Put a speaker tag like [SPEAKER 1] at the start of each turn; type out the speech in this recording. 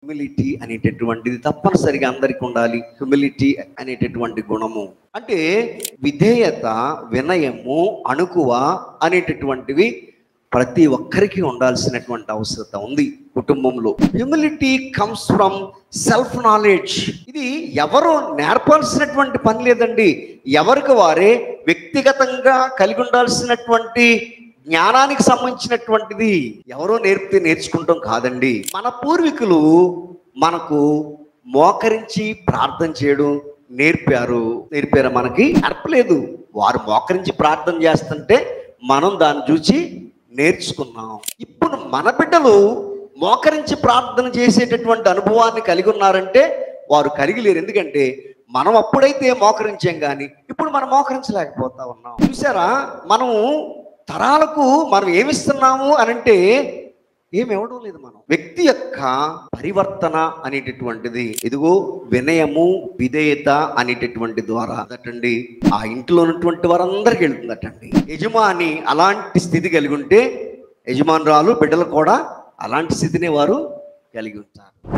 [SPEAKER 1] Humility అనేటటువంటిది తప్పనిసరిగా అందరికీ ఉండాలి. హ్యూమిలిటీ అనేటటువంటి గుణము అంటే విధేయత, వినయము, అణుకువ అనేటటువంటివి ప్రతి ఒక్కరికి ఉండాల్సినటువంటి అవసరం ఉంది కుటుంబంలో. Humility comes from self knowledge. ఇది ఎవరు నేర్పాల్సినటువంటి పని లేదండి. ఎవరికి వారే వ్యక్తిగతంగా కలిగి ఉండాల్సినటువంటి జ్ఞానానికి సంబంధించినటువంటిది. ఎవరో నేర్పితే నేర్చుకుంటాం కాదండి. మన పూర్వీకులు మనకు మోకరించి ప్రార్థన చేయడం నేర్పారు. మనకి నేర్పలేదు. వారు మోకరించి ప్రార్థన చేస్తుంటే మనం దాన్ని చూసి నేర్చుకున్నాం. ఇప్పుడు మన బిడ్డలు మోకరించి ప్రార్థన చేసేటటువంటి అనుభవాన్ని కలిగి ఉన్నారంటే వారు కలిగి లేరు. ఎందుకంటే మనం అప్పుడైతే మోకరించాం, కానీ ఇప్పుడు మనం మోకరించలేకపోతా ఉన్నాం. చూసారా, మనము తరాలకు మనం ఏమిస్తున్నాము అనంటే ఏమివ్వడం లేదు. మనం వ్యక్తి యొక్క పరివర్తన అనేటటువంటిది ఇదిగో వినయము, విధేయత అనేటటువంటి ద్వారా అటండి ఆ ఇంట్లో ఉన్నటువంటి వారందరికి వెళ్తుందటండి. యజమాని అలాంటి స్థితి కలిగి ఉంటే యజమానురాలు, బిడ్డలు కూడా అలాంటి స్థితిని వారు కలిగి ఉంటారు.